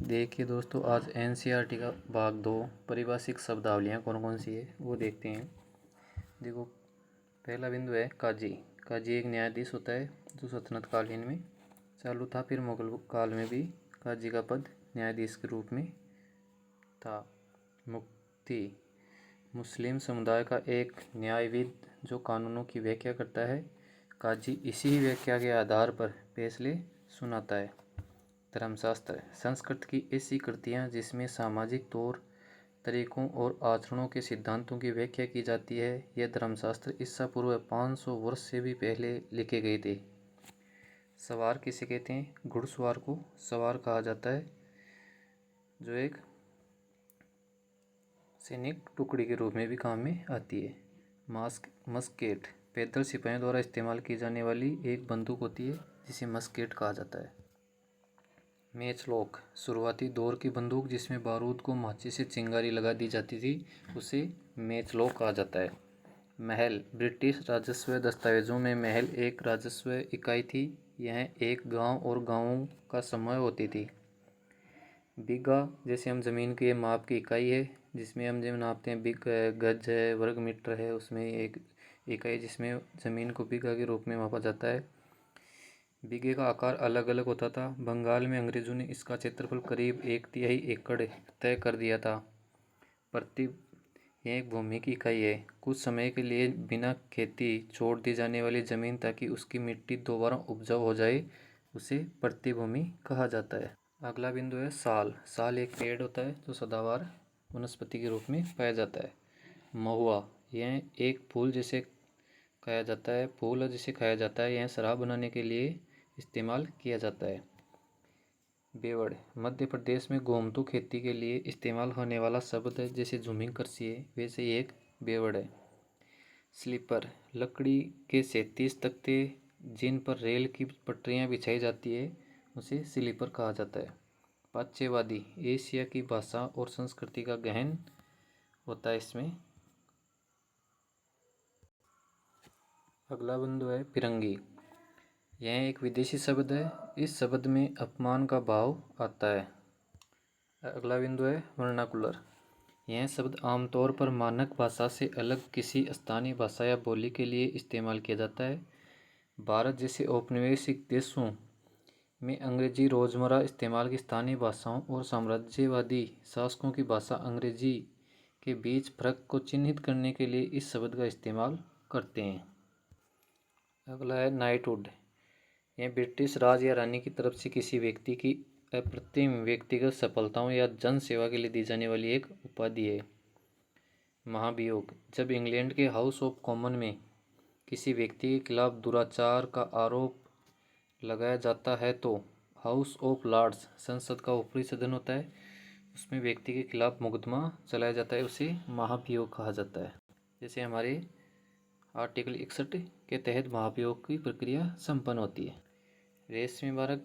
देखिए दोस्तों, आज एनसीईआरटी का भाग 2 परिभाषिक शब्दावलियाँ कौन कौन सी है वो देखते हैं। देखो, पहला बिंदु है काजी। काजी एक न्यायाधीश होता है जो सल्तनत कालीन में चालू था। फिर मुगल काल में भी काजी का पद न्यायाधीश के रूप में था। मुफ्ती मुस्लिम समुदाय का एक न्यायविद जो कानूनों की व्याख्या करता है। काजी इसी व्याख्या के आधार पर फैसले सुनाता है। धर्मशास्त्र संस्कृत की ऐसी कृतियाँ जिसमें सामाजिक तौर तरीकों और आचरणों के सिद्धांतों की व्याख्या की जाती है। यह धर्मशास्त्र ईसा पूर्व 500 वर्ष से भी पहले लिखे गए थे। सवार किसे कहते हैं? घुड़सवार को सवार कहा जाता है, जो एक सैनिक टुकड़ी के रूप में भी काम में आती है। मस्केट पैदल सिपाहियों द्वारा इस्तेमाल की जाने वाली एक बंदूक होती है जिसे मस्केट कहा जाता है। मैचलॉक शुरुआती दौर की बंदूक जिसमें बारूद को माचिस से चिंगारी लगा दी जाती थी, उसे मैचलॉक कहा जाता है। महल ब्रिटिश राजस्व दस्तावेजों में महल एक राजस्व इकाई थी। यह एक गांव और गांवों का समूह होती थी। बीघा जैसे हम ज़मीन के माप की इकाई है, जिसमें हम जब नापते हैं गज है, वर्ग मीटर है, उसमें एक इकाई जिसमें ज़मीन को बीघा के रूप में मापा जाता है। बीघे का आकार अलग अलग होता था। बंगाल में अंग्रेजों ने इसका क्षेत्रफल करीब 1/3 एकड़ तय कर दिया था। प्रति यह एक भूमि की इकाई है। कुछ समय के लिए बिना खेती छोड़ दी जाने वाली जमीन ताकि उसकी मिट्टी दोबारा उपजाऊ हो जाए, उसे प्रतिभूमि कहा जाता है। अगला बिंदु है साल। साल एक पेड़ होता है जो सदाबहार वनस्पति के रूप में पाया जाता है। महुआ यह एक फूल जिसे खाया जाता है, फूल जिसे खाया जाता है। यह शराब बनाने के लिए इस्तेमाल किया जाता है। बेवड़ मध्य प्रदेश में गोमतू खेती के लिए इस्तेमाल होने वाला शब्द है। जैसे झूमिंग कृषि है, वैसे ही एक बेवड़ है। स्लीपर लकड़ी के 37 तख्ते जिन पर रेल की पटरियां बिछाई जाती है, उसे स्लीपर कहा जाता है। पाच्यवादी एशिया की भाषा और संस्कृति का गहन होता है इसमें। अगला बिंदु है फिरंगी। यह एक विदेशी शब्द है। इस शब्द में अपमान का भाव आता है। अगला बिंदु है वर्नाकुलर। यह शब्द आमतौर पर मानक भाषा से अलग किसी स्थानीय भाषा या बोली के लिए इस्तेमाल किया जाता है। भारत जैसे औपनिवेशिक देशों में अंग्रेजी रोज़मर्रा इस्तेमाल की स्थानीय भाषाओं और साम्राज्यवादी शासकों की भाषा अंग्रेजी के बीच फर्क को चिन्हित करने के लिए इस शब्द का इस्तेमाल करते हैं। अगला है नाइटहुड। यह ब्रिटिश राज या रानी की तरफ से किसी व्यक्ति की अप्रतिम व्यक्तिगत सफलताओं या जन सेवा के लिए दी जाने वाली एक उपाधि है। महाभियोग जब इंग्लैंड के हाउस ऑफ कॉमन में किसी व्यक्ति के खिलाफ दुराचार का आरोप लगाया जाता है तो हाउस ऑफ लॉर्ड्स संसद का ऊपरी सदन होता है, उसमें व्यक्ति के खिलाफ मुकदमा चलाया जाता है, उसे महाभियोग कहा जाता है। जैसे हमारे आर्टिकल 61 के तहत महाभियोग की प्रक्रिया संपन्न होती है। रेशमी मार्ग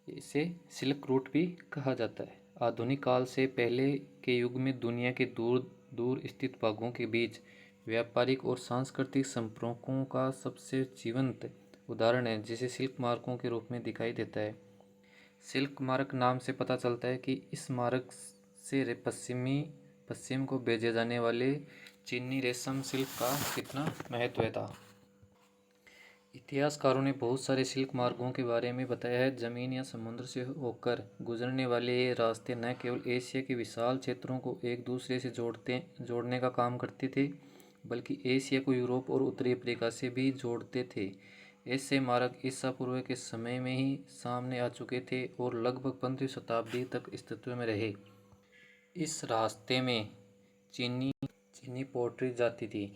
इसे सिल्क रूट भी कहा जाता है। आधुनिक काल से पहले के युग में दुनिया के दूर दूर स्थित भागों के बीच व्यापारिक और सांस्कृतिक संपर्कों का सबसे जीवंत उदाहरण है, जिसे सिल्क मार्गों के रूप में दिखाई देता है। सिल्क मार्ग नाम से पता चलता है कि इस मार्ग से पश्चिम को भेजे जाने वाले चीनी रेशम सिल्क का कितना महत्व था। इतिहासकारों ने बहुत सारे सिल्क मार्गों के बारे में बताया है। जमीन या समुद्र से होकर गुजरने वाले ये रास्ते न केवल एशिया के विशाल क्षेत्रों को एक दूसरे से जोड़ने का काम करते थे, बल्कि एशिया को यूरोप और उत्तरी अफ्रीका से भी जोड़ते थे। ऐसे मार्ग ईसा पूर्व के समय में ही सामने आ चुके थे और लगभग 15वीं शताब्दी तक अस्तित्व में रहे। इस रास्ते में चीनी पोट्री जाती थी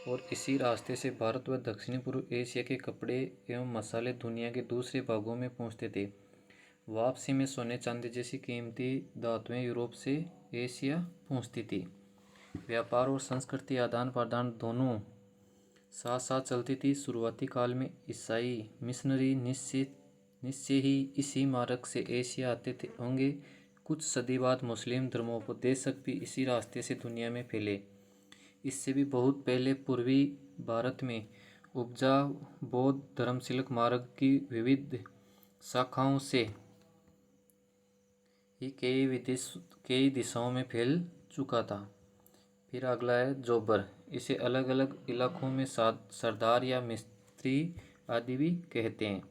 और इसी रास्ते से भारत व दक्षिणी पूर्व एशिया के कपड़े एवं मसाले दुनिया के दूसरे भागों में पहुंचते थे। वापसी में सोने चांदी जैसी कीमती धातुएं यूरोप से एशिया पहुंचती थी। व्यापार और संस्कृति आदान प्रदान दोनों साथ साथ चलती थी। शुरुआती काल में ईसाई मिशनरी निश्चय ही इसी मार्ग से एशिया आते थे होंगे। कुछ सदी बाद मुस्लिम धर्मोपदेशक भी इसी रास्ते से दुनिया में फैले। इससे भी बहुत पहले पूर्वी भारत में उपजा बौद्ध धर्म सिल्क मार्ग की विविध शाखाओं से ही कई दिशाओं में फैल चुका था। फिर अगला है जोबर। इसे अलग अलग इलाकों में सरदार या मिस्त्री आदि भी कहते हैं।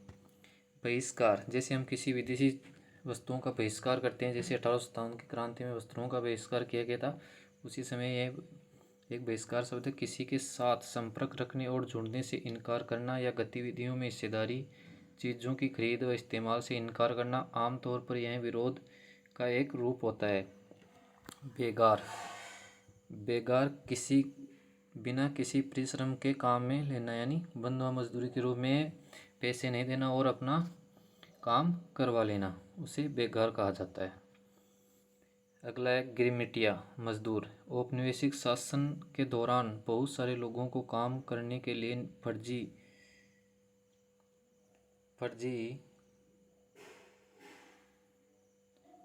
बहिष्कार, जैसे हम किसी विदेशी वस्तुओं का बहिष्कार करते हैं, जैसे 1857 की क्रांति में वस्त्रों का बहिष्कार किया गया था, उसी समय यह एक बहिष्कार शब्द है। किसी के साथ संपर्क रखने और जुड़ने से इनकार करना या गतिविधियों में हिस्सेदारी, चीज़ों की खरीद व इस्तेमाल से इनकार करना, आमतौर पर यह विरोध का एक रूप होता है। बेगार, बेगार बिना किसी परिश्रम के काम में लेना, यानी बंधुआ मजदूरी के रूप में पैसे नहीं देना और अपना काम करवा लेना, उसे बेगार कहा जाता है। अगला है गिरमिटिया मजदूर। औपनिवेशिक शासन के दौरान बहुत सारे लोगों को काम करने के लिए फर्जी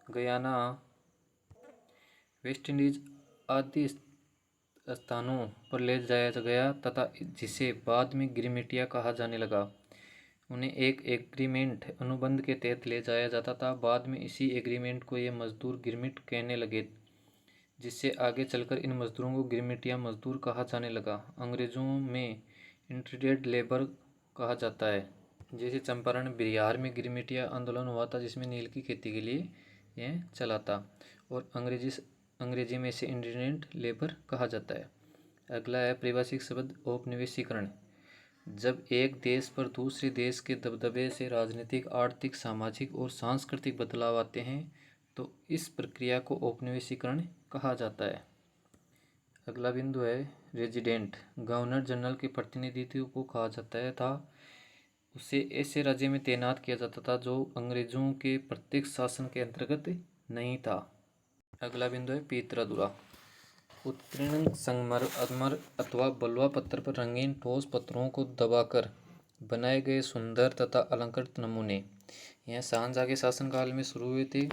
गयाना, वेस्ट इंडीज आदि स्थानों पर ले जाया गया तथा जिसे बाद में गिरमिटिया कहा जाने लगा। उन्हें एक एग्रीमेंट अनुबंध के तहत ले जाया जाता था। बाद में इसी एग्रीमेंट को ये मजदूर गिरमिट कहने लगे, जिससे आगे चलकर इन मजदूरों को गिरमिटिया मजदूर कहा जाने लगा। अंग्रेज़ों में इंट्रीडेड लेबर कहा जाता है। जैसे चंपारण बिहार गिरमिटिया आंदोलन हुआ था, जिसमें नील की खेती के लिए यह चला था, और अंग्रेजी में इसे इंट्रीडेड लेबर कहा जाता है। अगला है पारिभाषिक शब्द औपनिवेशीकरण। जब एक देश पर दूसरे देश के दबदबे से राजनीतिक, आर्थिक, सामाजिक और सांस्कृतिक बदलाव आते हैं तो इस प्रक्रिया को औपनिवेशीकरण कहा जाता है। अगला बिंदु है रेजिडेंट। गवर्नर जनरल के प्रतिनिधित्व को कहा जाता है था। उसे ऐसे राज्य में तैनात किया जाता था जो अंग्रेजों के प्रत्यक्ष शासन के अंतर्गत नहीं था। अगला बिंदु है पीतरादुरा। उत्कीर्ण संगमरमर अथवा बलुआ पत्थर पर रंगीन ठोस पत्थरों को दबाकर बनाए गए सुंदर तथा अलंकृत नमूने यह शाहजहाँ के शासनकाल में शुरू हुए थे।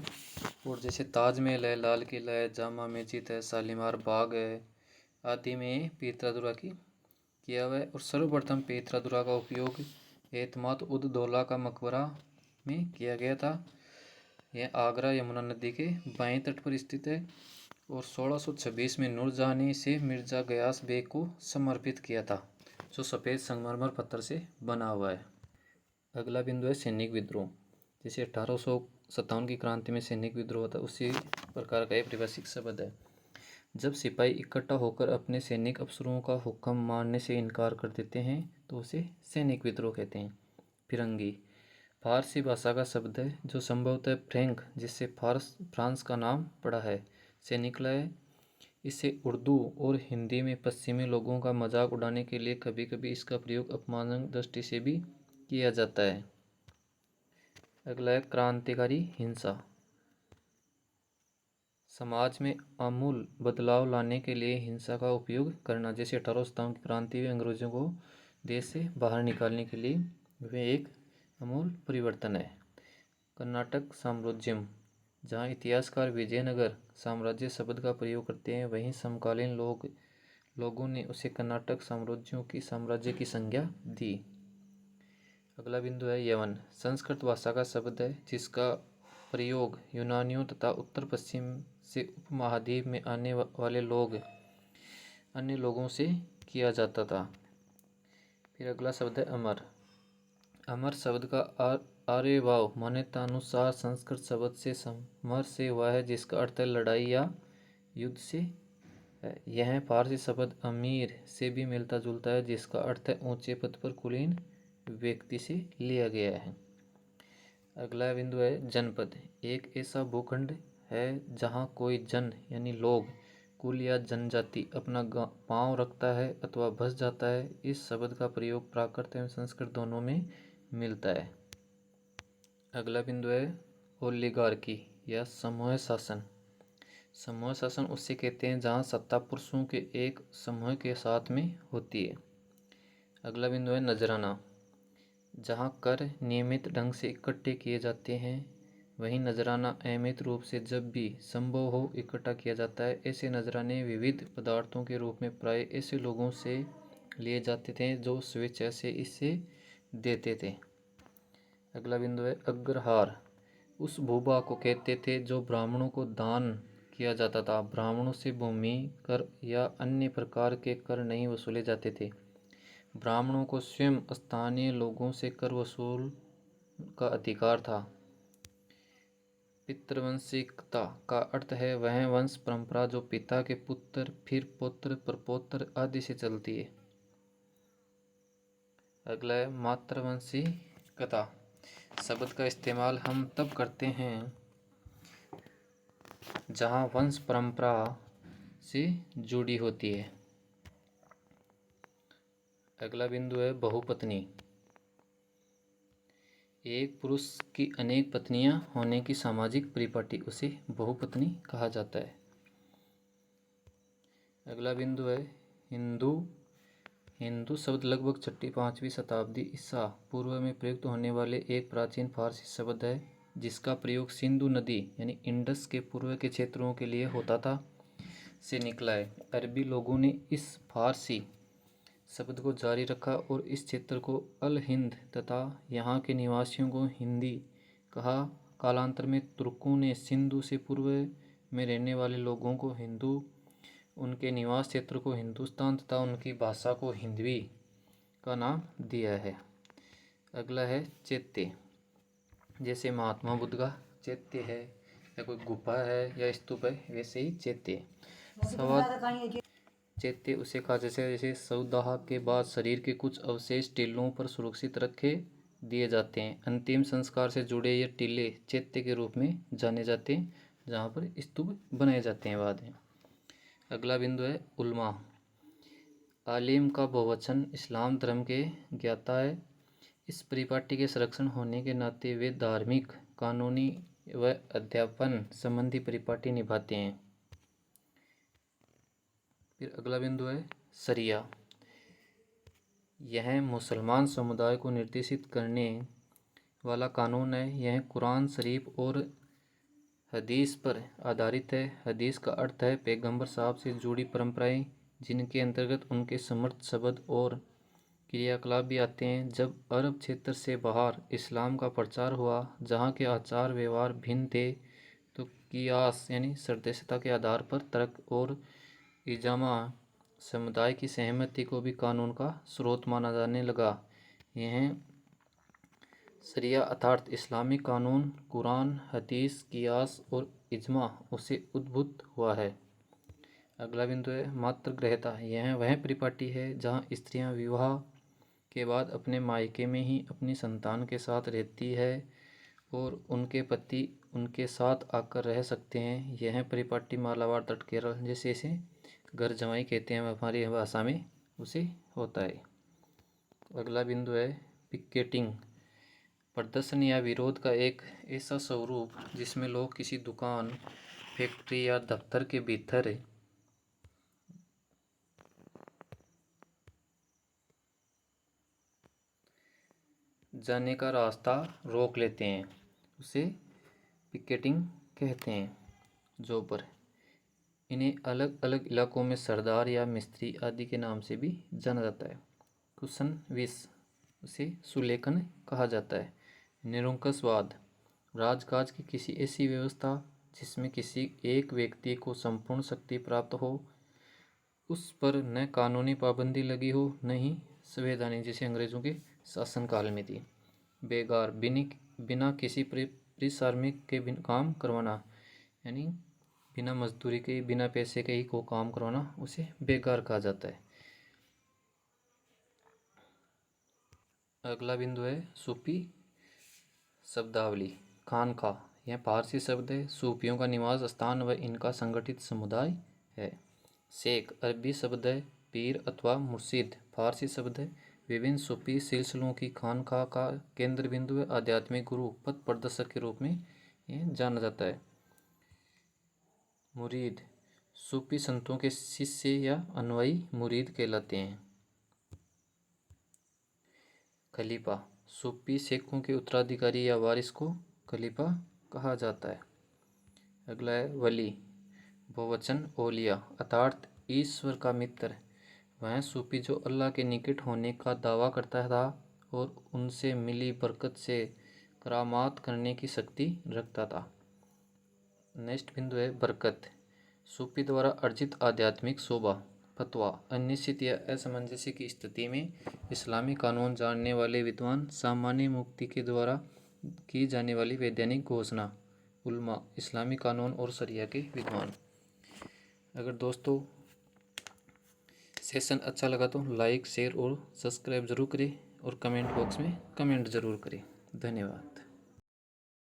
और जैसे ताजमहल है, लाल किला है, जामा मस्जिद है, शालीमार बाग है आदि में पीतरादुरा की किया हुआ है। और सर्वप्रथम पीतरादुरा का उपयोग एतमाद उद दौला का मकबरा में किया गया था। यह आगरा यमुना नदी के बाएं तट पर स्थित है और 1626 में नूरजहाँ ने इसे मिर्जा गयास बेग को समर्पित किया था, जो सफ़ेद संगमरमर पत्थर से बना हुआ है। अगला बिंदु है सैनिक विद्रोह। जैसे 1857 की क्रांति में सैनिक विद्रोह था, उसी प्रकार का एक पारिभाषिक शब्द है। जब सिपाही इकट्ठा होकर अपने सैनिक अफसरों का हुक्म मानने से इनकार कर देते हैं तो उसे सैनिक विद्रोह कहते हैं। फिरंगी फारसी भाषा का शब्द है जो संभवतः फ्रैंक, जिससे फ्रांस का नाम पड़ा है, से निकला है। इसे उर्दू और हिंदी में पश्चिमी लोगों का मजाक उड़ाने के लिए कभी कभी इसका प्रयोग अपमानजनक दृष्टि से भी किया जाता है। अगला है क्रांतिकारी हिंसा। समाज में आमूल बदलाव लाने के लिए हिंसा का उपयोग करना। जैसे 1857 की क्रांति में अंग्रेजों को देश से बाहर निकालने के लिए वे एक आमूल परिवर्तन है। कर्नाटक साम्राज्यम। जहाँ इतिहासकार विजयनगर साम्राज्य शब्द का प्रयोग करते हैं, वहीं समकालीन लोगों ने उसे कर्नाटक साम्राज्य की संज्ञा दी। अगला बिंदु है यवन। संस्कृत भाषा का शब्द है जिसका प्रयोग यूनानियों तथा उत्तर पश्चिम से उपमहाद्वीप में आने वाले अन्य लोगों से किया जाता था। फिर अगला शब्द है अमर। अमर शब्द का आर्यभाव मान्यतानुसार संस्कृत शब्द से समर से हुआ है, जिसका अर्थ है लड़ाई या युद्ध से है। यह फारसी शब्द अमीर से भी मिलता जुलता है, जिसका अर्थ है ऊंचे पद पर कुलीन व्यक्ति से लिया गया है। अगला बिंदु है जनपद। एक ऐसा भूखंड है जहाँ कोई जन यानी लोग, कुल या जनजाति अपना पांव रखता है अथवा बस जाता है। इस शब्द का प्रयोग प्राकृत एवं संस्कृत दोनों में मिलता है। अगला बिंदु है ओलिगार्की या समूह शासन। समूह शासन उससे कहते हैं जहाँ सत्ता पुरुषों के एक समूह के साथ में होती है। अगला बिंदु है नजराना। जहाँ कर नियमित ढंग से इकट्ठे किए जाते हैं, वहीं नजराना अनियमित रूप से जब भी संभव हो इकट्ठा किया जाता है। ऐसे नजराने विविध पदार्थों के रूप में प्राय ऐसे लोगों से लिए जाते थे जो स्वेच्छा से इसे देते थे। अगला बिंदु है अग्रहार। उस भूभाग को कहते थे जो ब्राह्मणों को दान किया जाता था। ब्राह्मणों से भूमि कर या अन्य प्रकार के कर नहीं वसूले जाते थे। ब्राह्मणों को स्वयं स्थानीय लोगों से कर वसूल का अधिकार था। पितृवंशिकता का अर्थ है वह वंश परंपरा जो पिता के पुत्र, फिर पौत्र, प्रपौत्र आदि से चलती है। अगला है मातृवंशिकता। शब्द का इस्तेमाल हम तब करते हैं जहाँ वंश परंपरा से जुड़ी होती है। अगला बिंदु है बहुपत्नी। एक पुरुष की अनेक पत्नियां होने की सामाजिक परिपाटी उसे बहुपत्नी कहा जाता है। अगला बिंदु है हिंदू। हिंदू शब्द लगभग 6वीं-5वीं शताब्दी ईसा पूर्व में प्रयुक्त होने वाले एक प्राचीन फारसी शब्द है जिसका प्रयोग सिंधु नदी यानी इंडस के पूर्व के क्षेत्रों के लिए होता था से निकला है। अरबी लोगों ने इस फारसी शब्द को जारी रखा और इस क्षेत्र को अल हिंद तथा यहाँ के निवासियों को हिंदी कहा। कालांतर में तुर्कों ने सिंधु से पूर्व में रहने वाले लोगों को हिंदू, उनके निवास क्षेत्र को हिंदुस्तान तथा उनकी भाषा को हिंदवी का नाम दिया है। अगला है चैत्य। जैसे महात्मा बुद्ध का चैत्य है या कोई गुफा है या स्तूप है, वैसे ही चैत्य। सवाल चैत्य उसे कहा जैसे सौदाह के बाद शरीर के कुछ अवशेष टीलों पर सुरक्षित रखे दिए जाते हैं। अंतिम संस्कार से जुड़े ये टीले चैत्य के रूप में जाने जाते हैं जहाँ पर स्तूप बनाए जाते हैं बाद में। अगला बिंदु है उलमा। आलिम का बहुवचन इस्लाम धर्म के ज्ञाता है। इस परिपाटी के संरक्षण होने के नाते वे धार्मिक, कानूनी व अध्यापन संबंधी परिपाटी निभाते हैं। फिर अगला बिंदु है शरिया। यह मुसलमान समुदाय को निर्देशित करने वाला कानून है। यह कुरान शरीफ और हदीस पर आधारित है। हदीस का अर्थ है पैगंबर साहब से जुड़ी परंपराएं जिनके अंतर्गत उनके समर्थ शब्द और क्रियाकलाप भी आते हैं। जब अरब क्षेत्र से बाहर इस्लाम का प्रचार हुआ जहाँ के आचार व्यवहार भिन्न थे तो कियास यानी सदस्यता के आधार पर तर्क और इजामा समुदाय की सहमति को भी कानून का स्रोत माना जाने लगा। यह शरिया अर्थात इस्लामी कानून कुरान, हदीस, कियास और इजमा उसे उद्भूत हुआ है। अगला बिंदु है मातृगृहता। यह वह परिपाटी है जहाँ स्त्रियां विवाह के बाद अपने मायके में ही अपनी संतान के साथ रहती है और उनके पति उनके साथ आकर रह सकते हैं। यह परिपाटी मालाबार तट केरल जैसे इसे घर जमाई कहते हैं हमारी भाषा में, उसे होता है। अगला बिंदु है पिकेटिंग। प्रदर्शन या विरोध का एक ऐसा स्वरूप जिसमें लोग किसी दुकान, फैक्ट्री या दफ्तर के भीतर जाने का रास्ता रोक लेते हैं, उसे पिकेटिंग कहते हैं। जो पर इन्हें अलग अलग इलाकों में सरदार या मिस्त्री आदि के नाम से भी जाना जाता है। कुशन विष उसे सुलेखन कहा जाता है। निरंकुशवाद राजकाज की किसी ऐसी व्यवस्था जिसमें किसी एक व्यक्ति को संपूर्ण शक्ति प्राप्त हो, उस पर न कानूनी पाबंदी लगी हो न ही संवैधानिक, जैसे अंग्रेजों के शासनकाल में थी। बेगार बिना किसी पारिश्रमिक के काम करवाना, यानी बिना मजदूरी के बिना पैसे के ही को काम करवाना, उसे बेगार कहा जाता है। अगला बिंदु है सूफी शब्दावली। खानका यह फारसी शब्द है। सूफियों का निवास स्थान व इनका संगठित समुदाय है। शेख अरबी शब्द है। पीर अथवा मुर्शिद फारसी शब्द है। विभिन्न सूफी सिलसिलों की खानका का केंद्र बिंदु है। आध्यात्मिक गुरु पथ प्रदर्शक के रूप में यह जाना जाता है। मुरीद सूफी संतों के शिष्य या अनुयायी मुरीद कहलाते हैं। खलीफा सूफी शेखों के उत्तराधिकारी या वारिस को खलीफा कहा जाता है। अगला है वली, बहुवचन ओलिया अर्थात ईश्वर का मित्र। वह सूफी जो अल्लाह के निकट होने का दावा करता था और उनसे मिली बरकत से करामात करने की शक्ति रखता था। नेक्स्ट बिंदु है बरकत, सूफी द्वारा अर्जित आध्यात्मिक शोभा। फतवा, अनिश्चित या असमंजस्य की स्थिति में इस्लामी कानून जानने वाले विद्वान, सामान्य मुक्ति के द्वारा की जाने वाली वैधानिक घोषणा। उल्मा, इस्लामी कानून और शरिया के विद्वान। अगर दोस्तों सेशन अच्छा लगा तो लाइक, शेयर और सब्सक्राइब जरूर करें और कमेंट बॉक्स में कमेंट जरूर करें। धन्यवाद।